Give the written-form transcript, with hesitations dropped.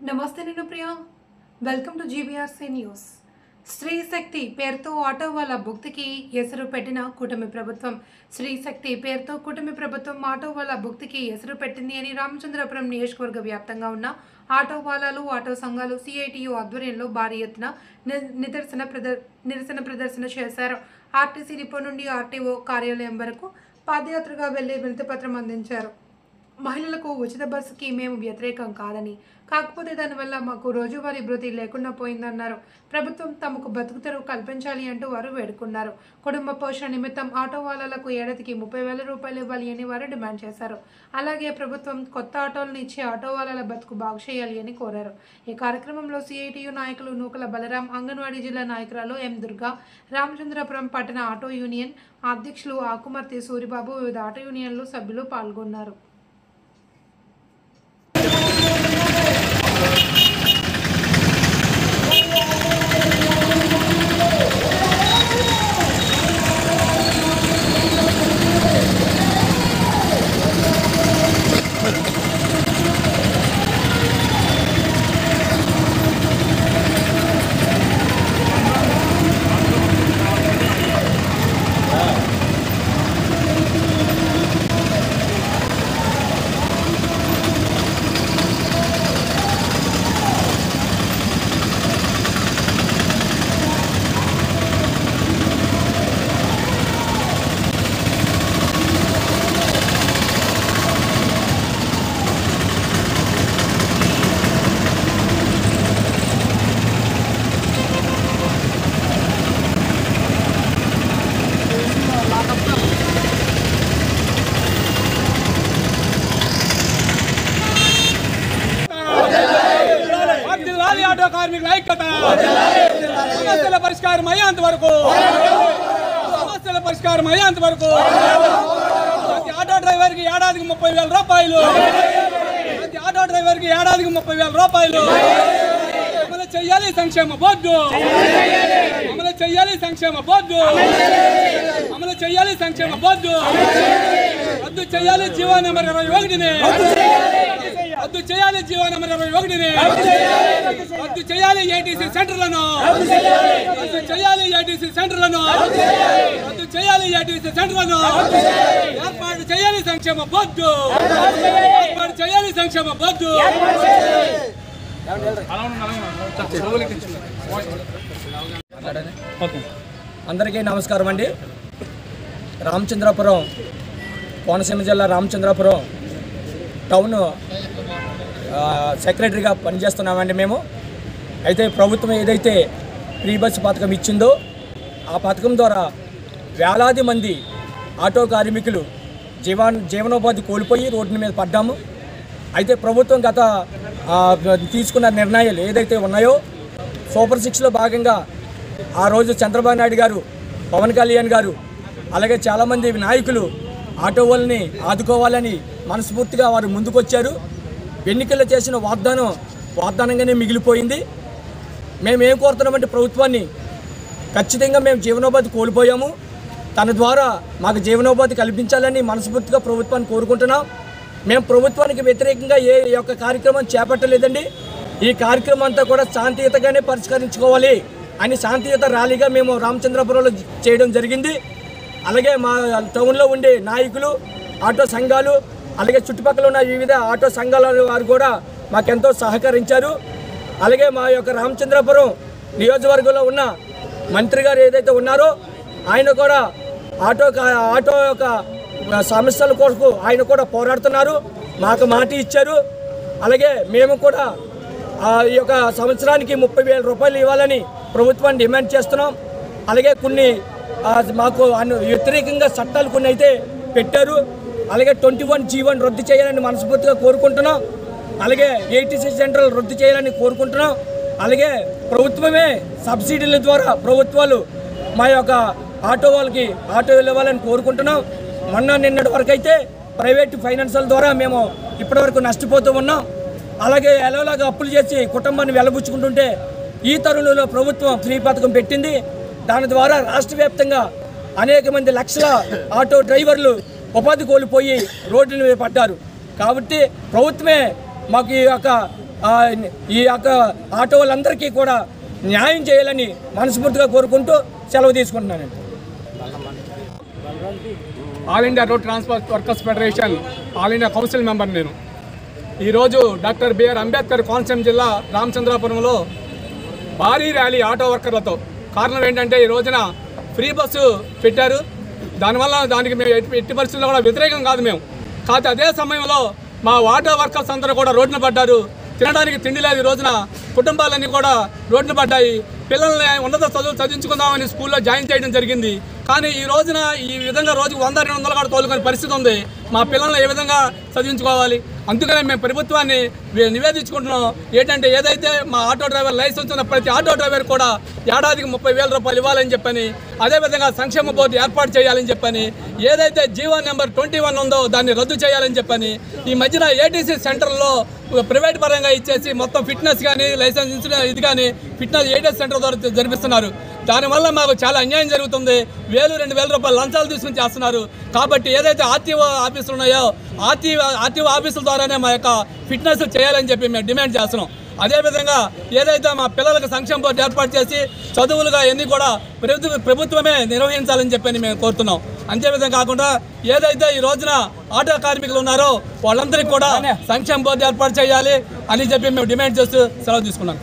నమస్తే నేను Priya welcome to GBRC news. స్త్రీ శక్తి పేరుతో ఆటో వాళ్ళ భుక్తికి ఎసరు పెట్టిన కూటమి ప్రభుత్వం. స్త్రీ శక్తి పేరుతో కూటమి ప్రభుత్వం ఆటో వాళ్ళ భుక్తికి ఎసరు పెట్టింది అని రామచంద్రపురం నియోజకవర్గ వ్యాప్తంగా ఉన్న ఆటో వాలాలు ఆటో సంఘాలు సిఐటియు ఆధ్వర్యంలో భారీ ఎత్తున నిరసన ప్రదర్శన చేశారు. ఆర్టీసీ డిపో నుండి ఆర్టీఓ కార్యాలయం వరకు పాదయాత్రగా వెళ్లి వినతిపత్రం అందించారు. మహిళలకు ఉచిత బస్సుకి మేము వ్యతిరేకం కాదని, కాకపోతే దానివల్ల మాకు రోజువారీ భృతి లేకుండా పోయిందన్నారు. ప్రభుత్వం తమకు బతుకుతెరువు కల్పించాలి అంటూ వారు వేడుకున్నారు. కుటుంబ పోషణ నిమిత్తం ఆటో వాళ్ళకు ఏడాదికి 30,000 రూపాయలు ఇవ్వాలి అని వారు డిమాండ్ చేశారు. అలాగే ప్రభుత్వం కొత్త ఆటోలను ఇచ్చి ఆటో వాళ్ళ బతుకు బాగు చేయాలి అని కోరారు. ఈ కార్యక్రమంలో సిఐటియు నాయకులు నూకల బలరాం, అంగన్వాడీ జిల్లా నాయకురాలు ఎం దుర్గా, రామచంద్రపురం పట్టణ ఆటో యూనియన్ అధ్యక్షులు ఆకుమర్తి సూరిబాబు, వివిధ ఆటో యూనియన్లు సభ్యులు పాల్గొన్నారు. ఆటో కార్మికుల ఐక్యత సమస్యల పరిష్కారం అయ్యేంత వరకు ప్రతి ఆటో డ్రైవర్కి ఏడాదికి 30,000 రూపాయలు అమలు చేయాలి సంక్షేమ బోర్డు అమలు చేయాలి సంక్షేమ బోర్డు రద్దు చేయాలి జీవో నెంబర్ 21ని రద్దు చేయాలి రద్దు చేయాలి ఏటీసీ సెంటర్లను రద్దు చేయాలి ఏటీసీ సెంటర్లను ఏర్పాటు చేయాలి సంక్షేమ బోర్డు అందరికీ నమస్కారం అండి. రామచంద్రపురం, కోనసీమ జిల్లా రామచంద్రపురం టౌన్ సెక్రటరీగా పనిచేస్తున్నామండి మేము. అయితే ప్రభుత్వం ఏదైతే ఫ్రీ బస్సు పథకం ఇచ్చిందో ఆ పథకం ద్వారా వేలాది మంది ఆటో కార్మికులు జీవనోపాధి కోల్పోయి రోడ్డు మీద పడ్డాము. అయితే ప్రభుత్వం గత తీసుకున్న నిర్ణయాలు ఏదైతే ఉన్నాయో సూపర్ 6లో భాగంగా ఆ రోజు చంద్రబాబు నాయుడు గారు, పవన్ కళ్యాణ్ గారు, అలాగే చాలామంది నాయకులు ఆటో వాళ్ళని ఆదుకోవాలని మనస్ఫూర్తిగా వారు ముందుకొచ్చారు. ఎన్నికల్లో చేసిన వాగ్దానంగానే మిగిలిపోయింది. మేమేం కోరుతున్నామంటే ప్రభుత్వాన్ని, ఖచ్చితంగా మేము జీవనోపాధి కోల్పోయాము, తన ద్వారా మాకు జీవనోపాధి కల్పించాలని మనస్ఫూర్తిగా ప్రభుత్వాన్ని కోరుకుంటున్నాం. మేము ప్రభుత్వానికి వ్యతిరేకంగా ఏ యొక్క కార్యక్రమం చేపట్టలేదండి. ఈ కార్యక్రమం అంతా కూడా శాంతియుతంగానే పరిష్కరించుకోవాలి అని శాంతియుత ర్యాలీగా మేము రామచంద్రపురంలో చేయడం జరిగింది. అలాగే మా టౌన్లో ఉండే నాయకులు, ఆటో సంఘాలు, అలాగే చుట్టుపక్కల ఉన్న వివిధ ఆటో సంఘాల వారు కూడా మాకెంతో సహకరించారు. అలాగే మా యొక్క రామచంద్రపురం నియోజకవర్గంలో ఉన్న మంత్రి గారు ఏదైతే ఉన్నారో ఆయన కూడా ఆటో యొక్క సమస్యల కొరకు ఆయన కూడా పోరాడుతున్నారు, మాకు మాట ఇచ్చారు. అలాగే మేము కూడా ఈ యొక్క సంవత్సరానికి 30,000 రూపాయలు ఇవ్వాలని ప్రభుత్వాన్ని డిమాండ్ చేస్తున్నాం. అలాగే కొన్ని మాకు వ్యతిరేకంగా చట్టాలు కొన్ని అయితే పెట్టారు. అలాగే 21G1 రద్దు చేయాలని మనస్ఫూర్తిగా కోరుకుంటున్నాం. అలాగే ఏటీసీ సెంటర్లు రద్దు చేయాలని కోరుకుంటున్నాం. అలాగే ప్రభుత్వమే సబ్సిడీల ద్వారా ప్రభుత్వాలు మా యొక్క ఆటో వాళ్ళకి ఆటోలు ఇవ్వాలని కోరుకుంటున్నాం. నిన్నటి వరకు అయితే ప్రైవేట్ ఫైనాన్షియల్ ద్వారా మేము ఇప్పటివరకు నష్టపోతూ ఉన్నాం. అలాగే ఎలాగో అప్పులు చేసి కుటుంబాన్ని వెలబుచ్చుకుంటుంటే ఈ తరుణంలో ప్రభుత్వం ఫ్రీ పథకం పెట్టింది. దాని ద్వారా రాష్ట్ర వ్యాప్తంగా అనేక మంది లక్షల ఆటో డ్రైవర్లు ఉపాధి కోల్పోయి రోడ్ల మీద పడ్డారు. కాబట్టి ప్రభుత్వమే మాకు ఈ యొక్క ఆటో వాళ్ళందరికీ కూడా న్యాయం చేయాలని మనస్ఫూర్తిగా కోరుకుంటూ సెలవు తీసుకుంటున్నానండి. All India road transport workers federation all India council member నేను. ఈరోజు డాక్టర్ బిఆర్ అంబేద్కర్ కోనసీమ జిల్లా రామచంద్రాపురంలో భారీ ర్యాలీ ఆటో వర్కర్లతో. కారణం ఏంటంటే ఈ రోజున ఫ్రీ బస్సు పెట్టారు. దానివల్ల దానికి మేము ఎట్టి పరిస్థితుల్లో కూడా వ్యతిరేకం కాదు మేము. కాకపోతే అదే సమయంలో మా ఆటో వర్కర్స్ అందరూ కూడా రోడ్డున పడ్డారు. తినడానికి తిండి లేదు. ఈ రోజున కుటుంబాలన్నీ కూడా రోడ్డున పడ్డాయి. పిల్లల్ని ఉన్నత చదువులు చదివించుకుందామని స్కూల్లో జాయిన్ చేయడం జరిగింది. కానీ ఈ రోజున ఈ విధంగా రోజుకు 100-200 కూడా తోలుకునే పరిస్థితి ఉంది. మా పిల్లల్ని ఏ విధంగా చదివించుకోవాలి? అందుకనే మేము ప్రభుత్వాన్ని నివేదించుకుంటున్నాం. ఏంటంటే ఏదైతే మా ఆటో డ్రైవర్ లైసెన్స్ ఉన్న ప్రతి ఆటో డ్రైవర్ కూడా ఏడాదికి 30,000 రూపాయలు ఇవ్వాలని చెప్పని, అదేవిధంగా సంక్షేమ బోర్డు ఏర్పాటు చేయాలని చెప్పని, ఏదైతే జీవో నెంబర్ 21 ఉందో దాన్ని రద్దు చేయాలని చెప్పని, ఈ మధ్యన ఏటీసీ సెంటర్లో ప్రైవేట్ పరంగా ఇచ్చేసి మొత్తం ఫిట్నెస్ కానీ లైసెన్స్ ఇది కానీ ఫిట్నెస్ ఏటీసీ సెంటర్ ద్వారా జరిపిస్తున్నారు. దానివల్ల మాకు చాలా అన్యాయం జరుగుతుంది. 1,000-2,000 రూపాయలు లంచాలు తీసుకుని చేస్తున్నారు. కాబట్టి ఏదైతే ఆర్టీఓ ఆఫీసులు ఉన్నాయో ఆర్టీఓ ఆఫీసుల ద్వారానే మా యొక్క ఫిట్నెస్ చేయాలని చెప్పి మేము డిమాండ్ చేస్తున్నాం. అదేవిధంగా ఏదైతే మా పిల్లలకు సంక్షేమ బోర్డు ఏర్పాటు చేసి చదువులుగా ఎన్ని కూడా ప్రభుత్వమే నిర్వహించాలని చెప్పని మేము కోరుతున్నాం. అంతేవిధంగా కాకుండా ఏదైతే ఈ రోజున ఆటో కార్మికులు ఉన్నారో వాళ్ళందరికీ కూడా సంక్షేమ బోర్డు ఏర్పాటు చేయాలి అని చెప్పి మేము డిమాండ్ చేస్తూ సెలవు తీసుకున్నాం.